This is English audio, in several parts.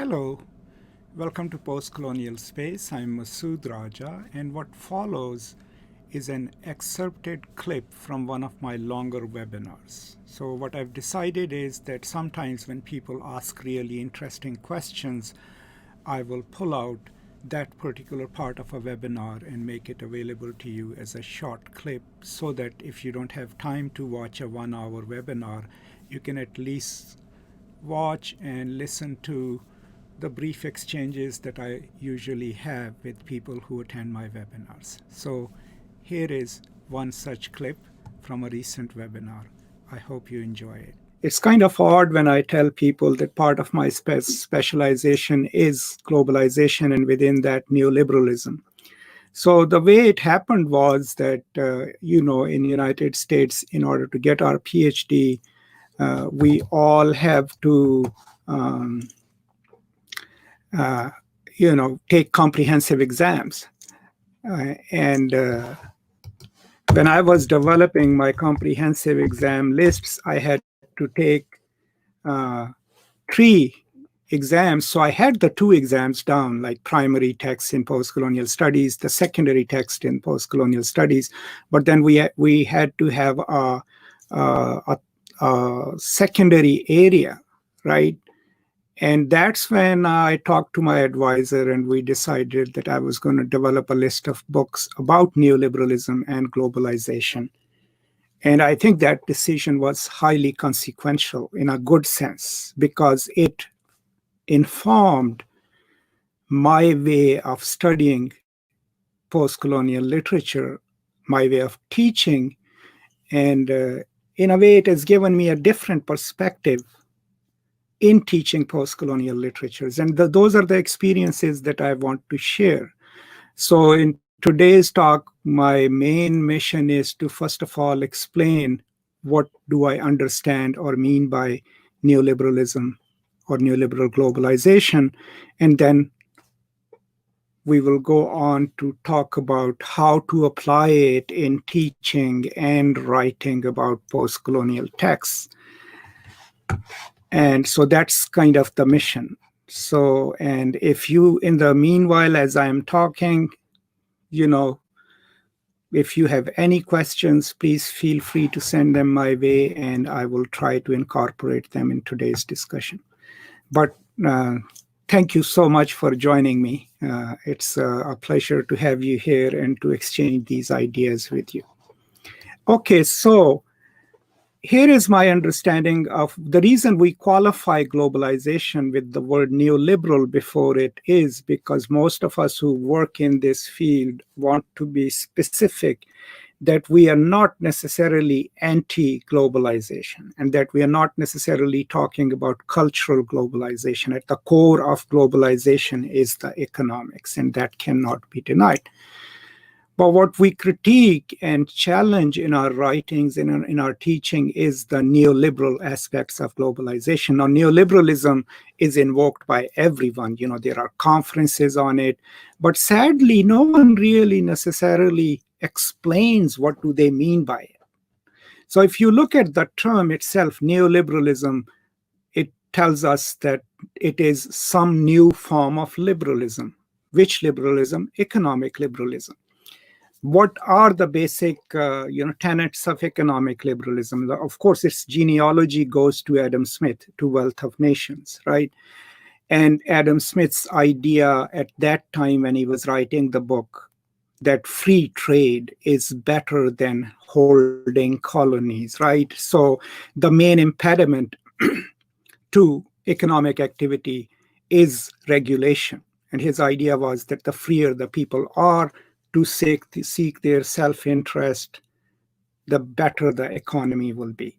Hello, welcome to Postcolonial Space. I'm Masood Raja, and what follows is an excerpted clip from one of my longer webinars. So what I've decided is that sometimes when people ask really interesting questions, I will pull out that particular part of a webinar and make it available to you as a short clip so that if you don't have time to watch a 1-hour webinar, you can at least watch and listen to the brief exchanges that I usually have with people who attend my webinars. So here is one such clip from a recent webinar. I hope you enjoy it. It's kind of odd when I tell people that part of my specialization is globalization and within that neoliberalism. So the way it happened was that, in the United States, in order to get our PhD, we all have to take comprehensive exams. And when I was developing my comprehensive exam lists, I had to take 3 exams. So I had the 2 exams down, like primary text in postcolonial studies, the secondary text in postcolonial studies. But then we had to have a secondary area, right? And that's when I talked to my advisor and we decided that I was going to develop a list of books about neoliberalism and globalization. And I think that decision was highly consequential in a good sense because it informed my way of studying postcolonial literature, my way of teaching, and in a way it has given me a different perspective in teaching postcolonial literatures. And those are the experiences that I want to share. So in today's talk, my main mission is to, first of all, explain what do I understand or mean by neoliberalism or neoliberal globalization. And then we will go on to talk about how to apply it in teaching and writing about postcolonial texts. And so that's kind of the mission. So, and if you, in the meanwhile, as I'm talking, if you have any questions, please feel free to send them my way, and I will try to incorporate them in today's discussion. But thank you so much for joining me. It's a pleasure to have you here and to exchange these ideas with you. Okay, so here is my understanding of the reason we qualify globalization with the word neoliberal before it is because most of us who work in this field want to be specific that we are not necessarily anti-globalization and that we are not necessarily talking about cultural globalization. At the core of globalization is the economics, and that cannot be denied. But what we critique and challenge in our writings, in our teaching, is the neoliberal aspects of globalization. Now, neoliberalism is invoked by everyone. There are conferences on it. But sadly, no one really necessarily explains what do they mean by it. So if you look at the term itself, neoliberalism, it tells us that it is some new form of liberalism. Which liberalism? Economic liberalism. What are the basic, tenets of economic liberalism? Of course, its genealogy goes to Adam Smith, to Wealth of Nations, right? And Adam Smith's idea at that time when he was writing the book that free trade is better than holding colonies, right? So the main impediment to economic activity is regulation. And his idea was that the freer the people are, to seek their self-interest, the better the economy will be.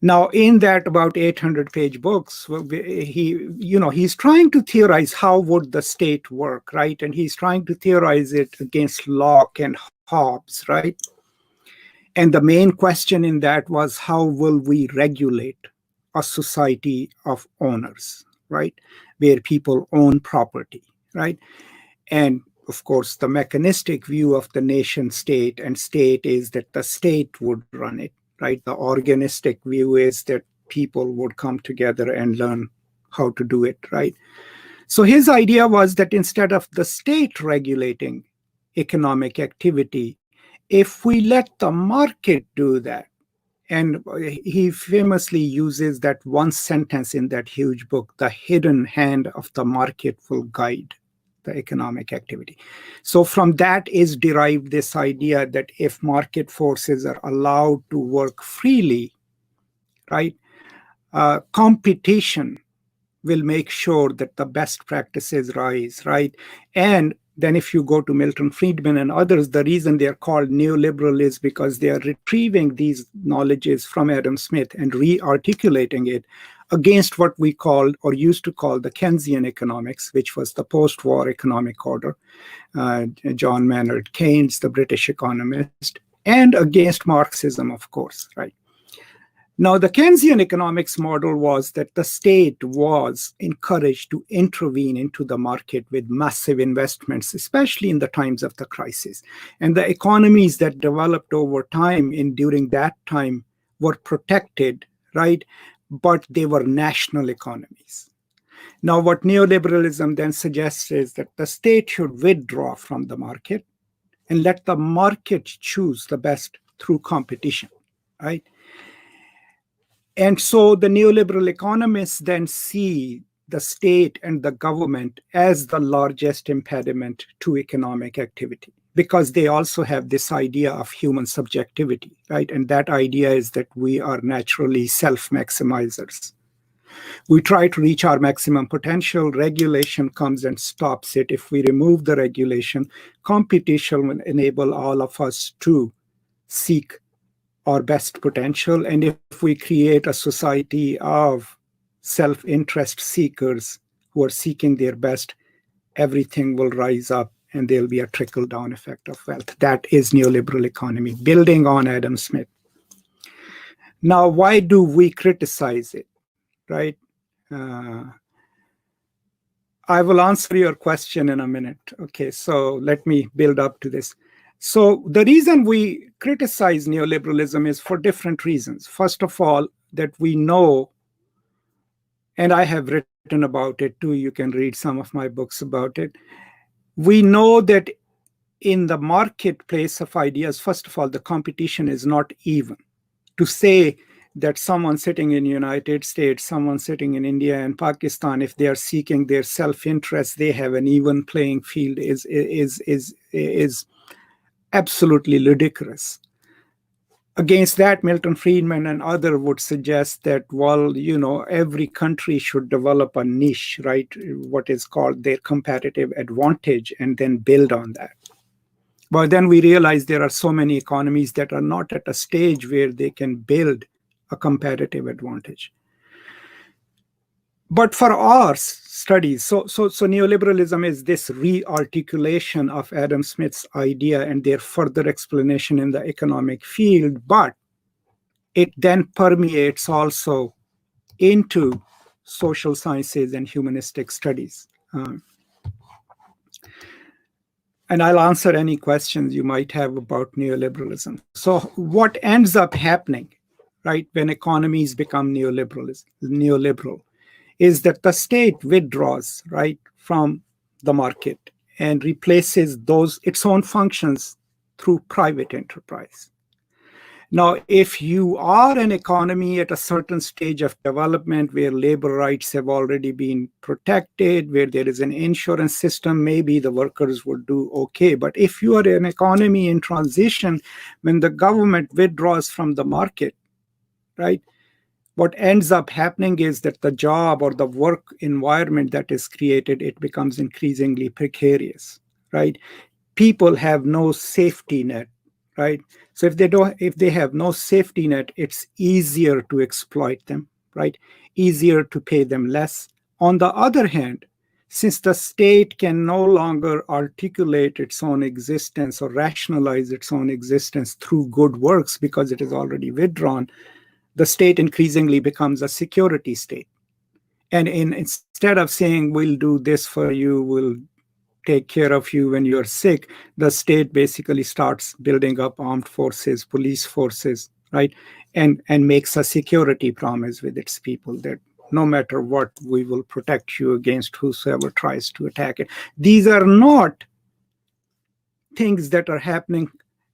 Now, in that about 800-page books, he's trying to theorize how would the state work, right? And he's trying to theorize it against Locke and Hobbes, right? And the main question in that was, how will we regulate a society of owners, right? Where people own property, right? And of course, the mechanistic view of the nation state and state is that the state would run it, right? The organistic view is that people would come together and learn how to do it, right? So his idea was that instead of the state regulating economic activity, if we let the market do that, and he famously uses that one sentence in that huge book, the hidden hand of the market will guide the economic activity. So from that is derived this idea that if market forces are allowed to work freely, right, competition will make sure that the best practices rise, right? And then if you go to Milton Friedman and others, the reason they are called neoliberal is because they are retrieving these knowledges from Adam Smith and re-articulating it against what we called or used to call the Keynesian economics, which was the post-war economic order, John Maynard Keynes, the British economist, and against Marxism, of course, right? Now, the Keynesian economics model was that the state was encouraged to intervene into the market with massive investments, especially in the times of the crisis. And the economies that developed over time during that time were protected, right? But they were national economies. Now, what neoliberalism then suggests is that the state should withdraw from the market and let the market choose the best through competition, right? And so the neoliberal economists then see the state and the government as the largest impediment to economic activity, because they also have this idea of human subjectivity, right? And that idea is that we are naturally self-maximizers. We try to reach our maximum potential. Regulation comes and stops it. If we remove the regulation, competition will enable all of us to seek our best potential. And if we create a society of self-interest seekers who are seeking their best, everything will rise up and there'll be a trickle-down effect of wealth. That is neoliberal economy, building on Adam Smith. Now, why do we criticize it, right? I will answer your question in a minute. Okay, so let me build up to this. So the reason we criticize neoliberalism is for different reasons. First of all, that we know, and I have written about it too, you can read some of my books about it. We know that in the marketplace of ideas, first of all, the competition is not even. To say that someone sitting in the United States, someone sitting in India and Pakistan, if they are seeking their self-interest, they have an even playing field is absolutely ludicrous. Against that, Milton Friedman and others would suggest that, well, every country should develop a niche, right? What is called their competitive advantage, and then build on that. But then we realize there are so many economies that are not at a stage where they can build a competitive advantage. But for our studies, so neoliberalism is this re-articulation of Adam Smith's idea and their further explanation in the economic field, but it then permeates also into social sciences and humanistic studies. And I'll answer any questions you might have about neoliberalism. So what ends up happening, right, when economies become neoliberal, is that the state withdraws, right, from the market and replaces its own functions through private enterprise. Now, if you are an economy at a certain stage of development where labor rights have already been protected, where there is an insurance system, maybe the workers would do okay. But if you are an economy in transition, when the government withdraws from the market, right, what ends up happening is that the job or the work environment that is created, it becomes increasingly precarious, right? People have no safety net, right? So if they have no safety net, it's easier to exploit them, right? Easier to pay them less. On the other hand, since the state can no longer articulate its own existence or rationalize its own existence through good works because it is already withdrawn, the state increasingly becomes a security state. And instead of saying, we'll do this for you, we'll take care of you when you're sick, the state basically starts building up armed forces, police forces, right? And makes a security promise with its people that no matter what, we will protect you against whosoever tries to attack it. These are not things that are happening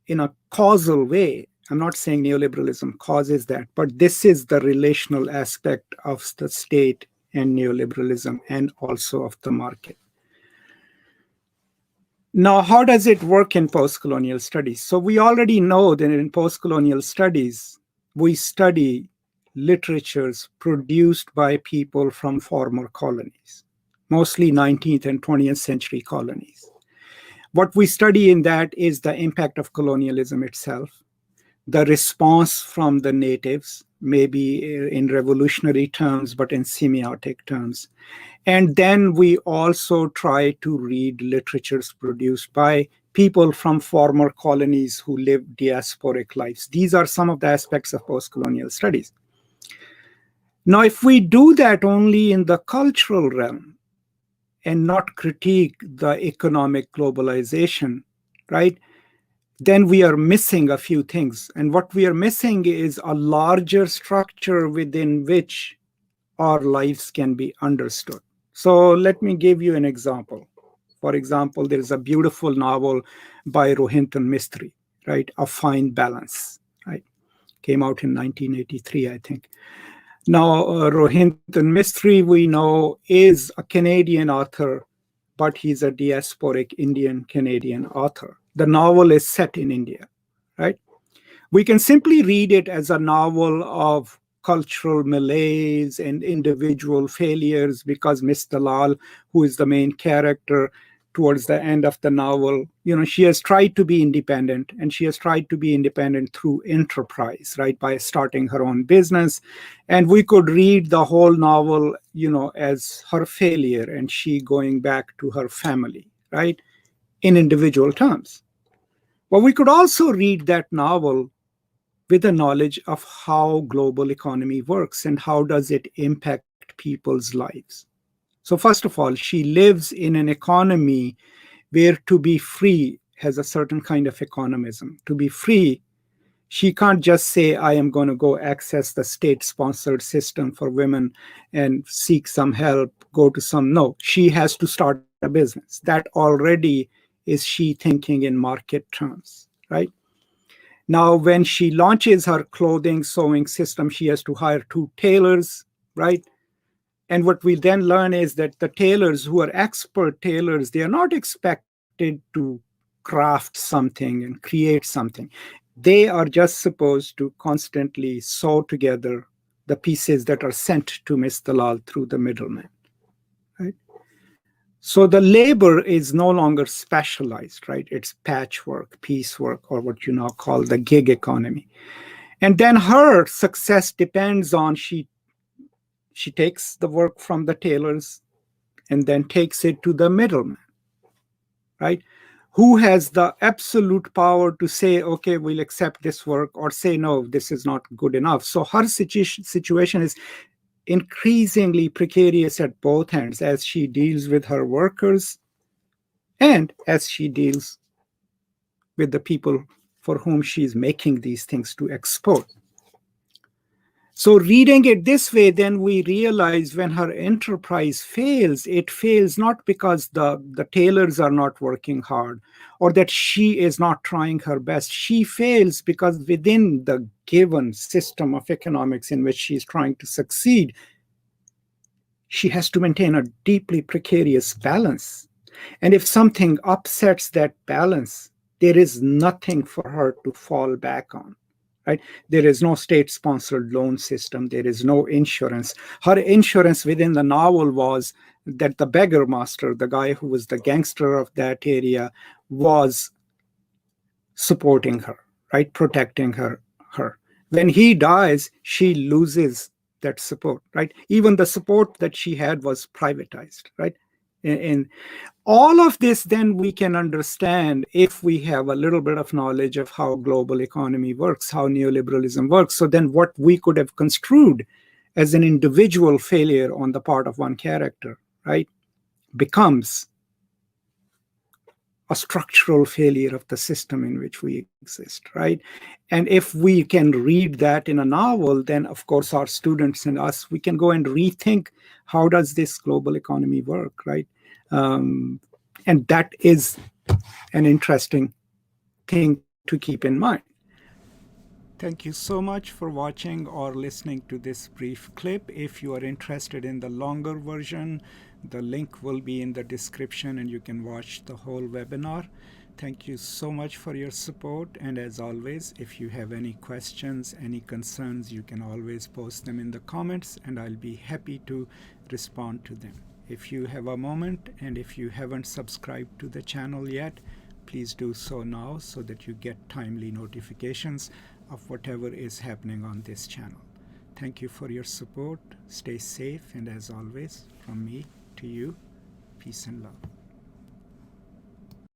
in a causal way. I'm not saying neoliberalism causes that, but this is the relational aspect of the state and neoliberalism and also of the market. Now, how does it work in post-colonial studies? So we already know that in post-colonial studies, we study literatures produced by people from former colonies, mostly 19th and 20th century colonies. What we study in that is the impact of colonialism itself, the response from the natives, maybe in revolutionary terms, but in semiotic terms. And then we also try to read literatures produced by people from former colonies who live diasporic lives. These are some of the aspects of post-colonial studies. Now, if we do that only in the cultural realm and not critique the economic globalization, right, then we are missing a few things. And what we are missing is a larger structure within which our lives can be understood. So let me give you an example. For example, there is a beautiful novel by Rohinton Mistry, right? A Fine Balance, right? Came out in 1983, I think. Now, Rohinton Mistry, we know, is a Canadian author, but he's a diasporic Indian-Canadian author. The novel is set in India, right? We can simply read it as a novel of cultural malaise and individual failures because Miss Dalal, who is the main character towards the end of the novel, she has tried to be independent, and she has tried to be independent through enterprise, right, by starting her own business. And we could read the whole novel, as her failure and she going back to her family, right, in individual terms. But we could also read that novel with a knowledge of how global economy works and how does it impact people's lives. So first of all, she lives in an economy where to be free has a certain kind of economism. To be free, she can't just say, I am going to go access the state-sponsored system for women and seek some help, go to some. No, she has to start a business. That already is she thinking in market terms, right? Now, when she launches her clothing sewing system, she has to hire 2 tailors, right? And what we then learn is that the tailors who are expert tailors, they are not expected to craft something and create something. They are just supposed to constantly sew together the pieces that are sent to Miss Dalal through the middleman, right? So the labor is no longer specialized, right? It's patchwork, piecework, or what you now call the gig economy. And then her success depends on she takes the work from the tailors and then takes it to the middleman, right? Who has the absolute power to say, okay, we'll accept this work, or say, no, this is not good enough. So her situation is increasingly precarious at both ends as she deals with her workers and as she deals with the people for whom she's making these things to export. So reading it this way, then we realize when her enterprise fails, it fails not because the tailors are not working hard or that she is not trying her best. She fails because within the given system of economics in which she's trying to succeed, she has to maintain a deeply precarious balance. And if something upsets that balance, there is nothing for her to fall back on. Right? There is no state-sponsored loan system. There is no insurance. Her insurance within the novel was that the beggar master, the guy who was the gangster of that area, was supporting her, right? Protecting her. When he dies, she loses that support, right? Even the support that she had was privatized, right? In all of this, then we can understand if we have a little bit of knowledge of how global economy works, how neoliberalism works. So then what we could have construed as an individual failure on the part of one character, right, becomes a structural failure of the system in which we exist, right? And if we can read that in a novel, then of course our students and us, we can go and rethink how does this global economy work, right? And that is an interesting thing to keep in mind. Thank you so much for watching or listening to this brief clip. If you are interested in the longer version, the link will be in the description and you can watch the whole webinar. Thank you so much for your support. And as always, if you have any questions, any concerns, you can always post them in the comments and I'll be happy to respond to them. If you have a moment and if you haven't subscribed to the channel yet, please do so now so that you get timely notifications of whatever is happening on this channel. Thank you for your support. Stay safe, and as always, from me to you, peace and love.